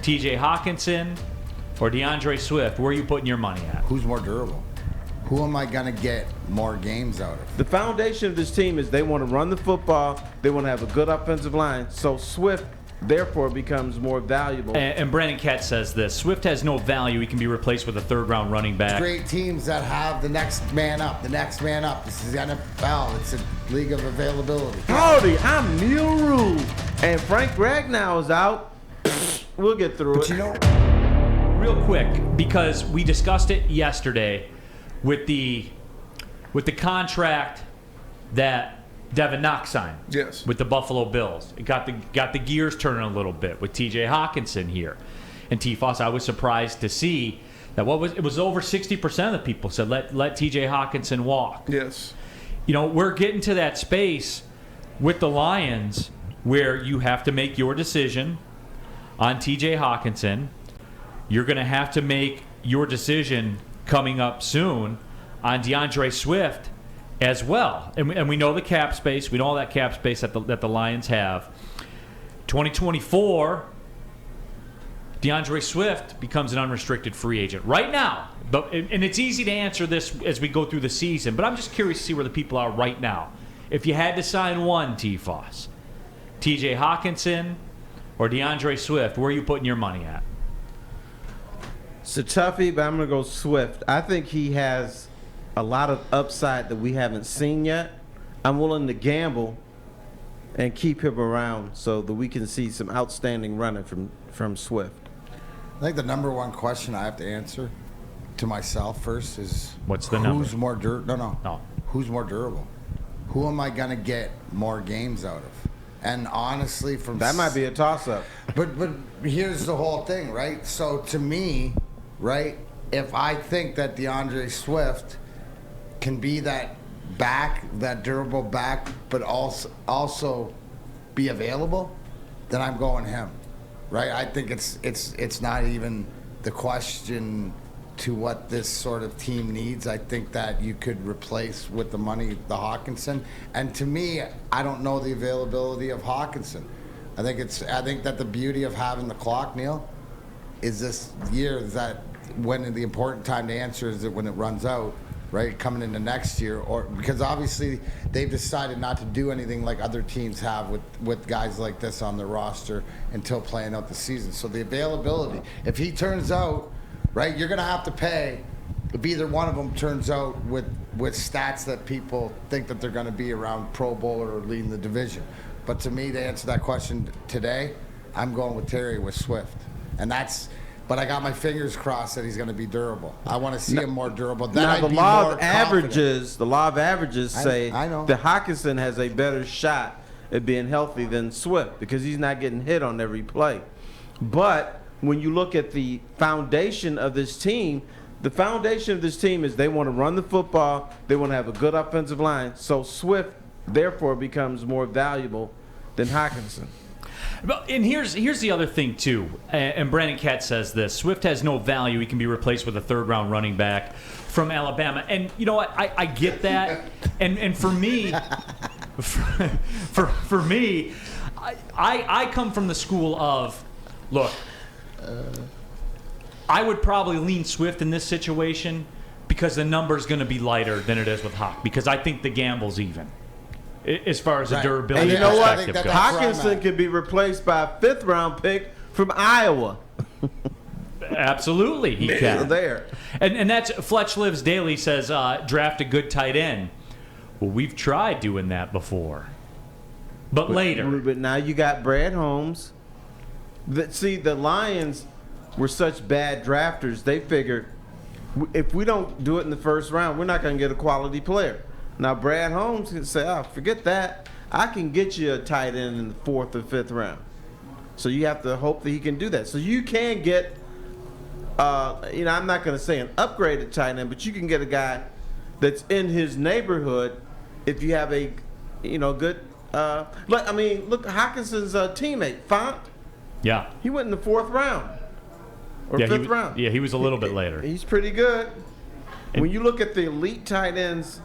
TJ Hockenson, or DeAndre Swift? Where are you putting your money at? Who's more durable? Who am I going to get more games out of? The foundation of this team is they want to run the football. They want to have a good offensive line. So Swift, therefore, becomes more valuable. And Brandon Katz says this: Swift has no value. He can be replaced with a third-round running back. Great teams that have the next man up, the next man up. This is the NFL. It's a league of availability. Howdy, I'm Neil Rule. And Frank Ragnow is out. We'll get through But it. you know, Real quick, because we discussed it yesterday with the contract that Devin Knox signed. Yes. With the Buffalo Bills. It got the gears turning a little bit with TJ Hockenson here. And T-Foss, I was surprised to see that it was over 60% of the people said let TJ Hockenson walk. Yes. You know, we're getting to that space with the Lions where you have to make your decision on TJ Hockenson. You're going to have to make your decision coming up soon on DeAndre Swift as well. And we know the cap space. We know all that cap space that the Lions have. 2024, DeAndre Swift becomes an unrestricted free agent right now. And it's easy to answer this as we go through the season, but I'm just curious to see where the people are right now. If you had to sign one, T-Foss, TJ Hockenson or DeAndre Swift, where are you putting your money at? It's a toughie, but I'm going to go Swift. I think he has a lot of upside that we haven't seen yet. I'm willing to gamble and keep him around so that we can see some outstanding running from Swift. I think the number one question I have to answer to myself first is What's the number? Who's more durable? No. Who's more durable? Who am I going to get more games out of? And honestly, That might be a toss-up. But here's the whole thing, right? So to me, right, if I think that DeAndre Swift can be that back, that durable back, but also be available, then I'm going him, right? I think it's not even the question to what this sort of team needs. I think that you could replace with the money the Hockenson. And to me, I don't know the availability of Hockenson. I think that the beauty of having the clock, Neil, is this year that when the important time to answer is that when it runs out, right, coming into next year, or because obviously they've decided not to do anything like other teams have with guys like this on their roster until playing out the season. So the availability, if he turns out, right, you're going to have to pay if either one of them turns out with stats that people think that they're going to be around Pro Bowler or leading the division. But to me, to answer that question today, I'm going with Terry with Swift. But I got my fingers crossed that he's going to be durable. I want to see him more durable. Now, the law of averages say I know. that Hockenson has a better shot at being healthy than Swift because he's not getting hit on every play. But when you look at the foundation of this team, the foundation of this team is they want to run the football. They want to have a good offensive line. So Swift, therefore, becomes more valuable than Hockenson. And here's the other thing, too. And Brandon Katz says this: Swift has no value. He can be replaced with a third-round running back from Alabama. And you know what? I get that. And for me, for me, I come from the school of, look, I would probably lean Swift in this situation because the number's going to be lighter than it is with Hawk, because I think the gamble's even as far as the durability And you know what? perspective goes. Hockenson could be replaced by a fifth-round pick from Iowa. Absolutely, he can. There. And that's Fletch Lives Daily says draft a good tight end. Well, we've tried doing that before, but later. But now you got Brad Holmes. See, the Lions were such bad drafters. They figured if we don't do it in the first round, we're not going to get a quality player. Now, Brad Holmes can say, oh, forget that. I can get you a tight end in the fourth or fifth round. So you have to hope that he can do that. So you can get, I'm not going to say an upgraded tight end, but you can get a guy that's in his neighborhood if you have a, good. Look, Hockenson's teammate, Font. Yeah. He went in the fourth round or fifth round. Yeah, he was a little bit later. He's pretty good. When you look at the elite tight ends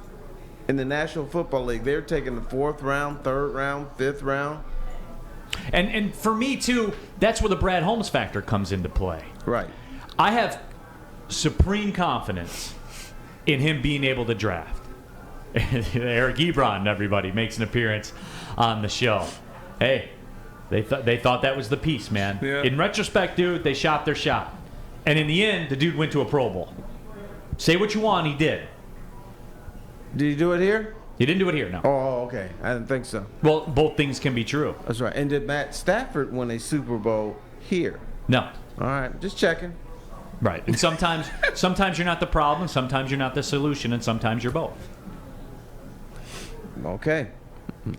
in the National Football League, they're taking the fourth round, third round, fifth round. And for me, too, that's where the Brad Holmes factor comes into play. Right. I have supreme confidence in him being able to draft. Eric Ebron, everybody, makes an appearance on the show. Hey, they thought that was the piece, man. Yeah. In retrospect, dude, they shot their shot. And in the end, the dude went to a Pro Bowl. Say what you want, he did. Did he do it here? He didn't do it here, no. Oh, okay. I didn't think so. Well, both things can be true. That's right. And did Matt Stafford win a Super Bowl here? No. All right, just checking. Right. And sometimes you're not the problem, sometimes you're not the solution, and sometimes you're both. Okay.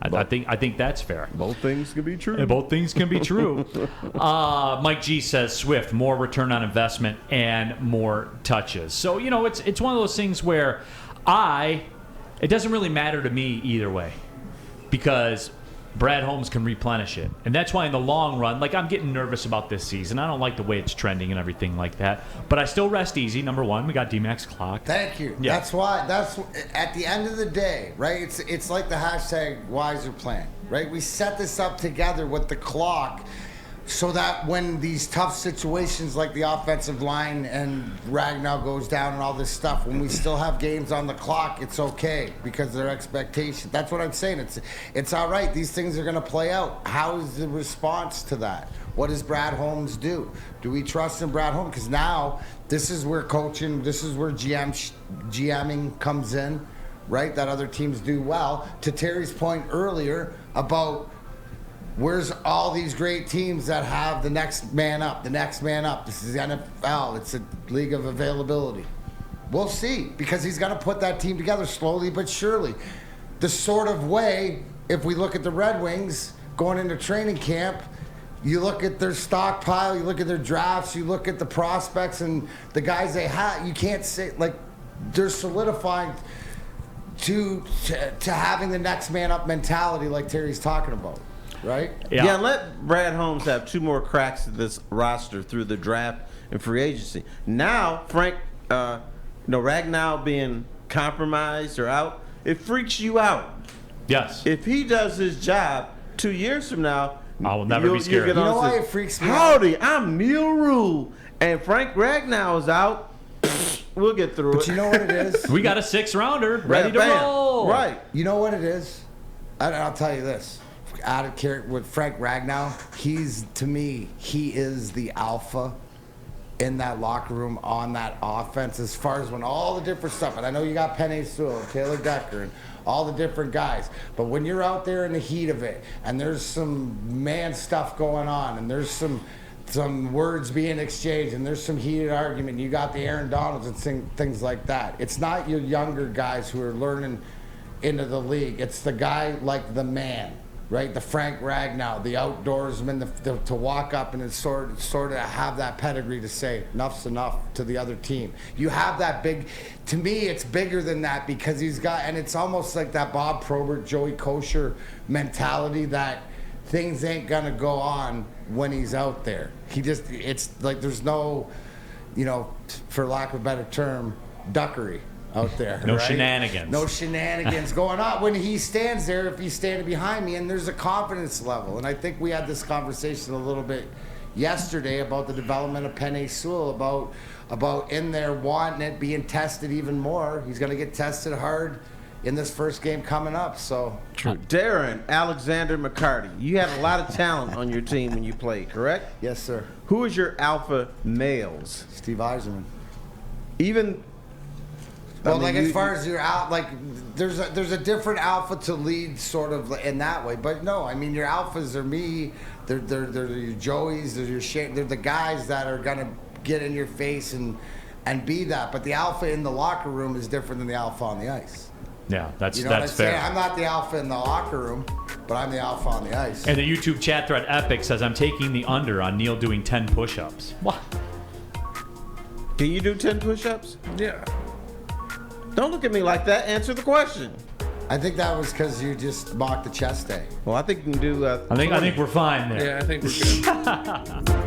I think that's fair. Both things can be true. And both things can be true. Mike G says Swift, more return on investment and more touches. So, it's one of those things where it doesn't really matter to me either way, because Brad Holmes can replenish it. And that's why in the long run, I'm getting nervous about this season. I don't like the way it's trending and everything like that. But I still rest easy. Number one, we got D-Max clock. Thank you. Yeah. That's at the end of the day, right? It's like the hashtag wiser plan, right? We set this up together with the clock so that when these tough situations like the offensive line and Ragnow goes down and all this stuff, when we still have games on the clock, it's okay because their expectation. That's what I'm saying. It's all right. These things are going to play out. How is the response to that? What does Brad Holmes do? Do we trust in Brad Holmes? Because now this is where coaching, this is where GMing comes in, right? That other teams do well. To Terry's point earlier about where's all these great teams that have the next man up, the next man up? This is the NFL. It's a league of availability. We'll see, because he's going to put that team together slowly but surely. The sort of way, if we look at the Red Wings going into training camp, you look at their stockpile, you look at their drafts, you look at the prospects and the guys they have, you can't say, they're solidifying to having the next man up mentality like Terry's talking about. Right? Yeah, let Brad Holmes have 2 more cracks at this roster through the draft and free agency. Now, Frank, Ragnow being compromised or out, it freaks you out. Yes. If he does his job 2 years from now, I will never be scared. You know why it freaks me out? Howdy, I'm Neil Rule, and Frank Ragnow is out. We'll get through it. But you know what it is? We got a 6-rounder ready to roll. Right. You know what it is? I'll tell you this. Out of character with Frank Ragnow, to me, he is the alpha in that locker room on that offense as far as when all the different stuff, and I know you got Penny Sewell, Taylor Decker, and all the different guys, but when you're out there in the heat of it, and there's some man stuff going on, and there's some words being exchanged, and there's some heated argument, you got the Aaron Donalds and things like that. It's not your younger guys who are learning into the league. It's the guy like the man. Right, the Frank Ragnow, the outdoorsman, to walk up and sort of have that pedigree to say enough's enough to the other team. You have that big. To me, it's bigger than that because he's got, and it's almost like that Bob Probert, Joey Kosher mentality that things ain't gonna go on when he's out there. It's like there's no, for lack of a better term, duckery out there. No right? shenanigans. No shenanigans going on when he stands there, if he's standing behind me, and there's a confidence level. And I think we had this conversation a little bit yesterday about the development of Penny Sewell, about in there wanting it, being tested even more. He's going to get tested hard in this first game coming up. So True. Darren Alexander McCarty, you had a lot of talent on your team when you played, correct? Yes, sir. Who is your alpha males? Steve Eiserman. Even Well, as far as you're out, there's a different alpha to lead sort of in that way. But no, I mean, your alphas are me. They're your Joeys. They're the guys that are gonna get in your face and be that. But the alpha in the locker room is different than the alpha on the ice. Yeah, that's You know what I'm fair. saying? I'm not the alpha in the locker room, but I'm the alpha on the ice. And the YouTube chat thread Epic says I'm taking the under on Neil doing 10 push-ups. What? Can you do 10 push-ups? Yeah. Don't look at me like that. Answer the question. I think that was because you just mocked the chest day. Well, I think you can do. I think we're fine there. Yeah, I think we're good.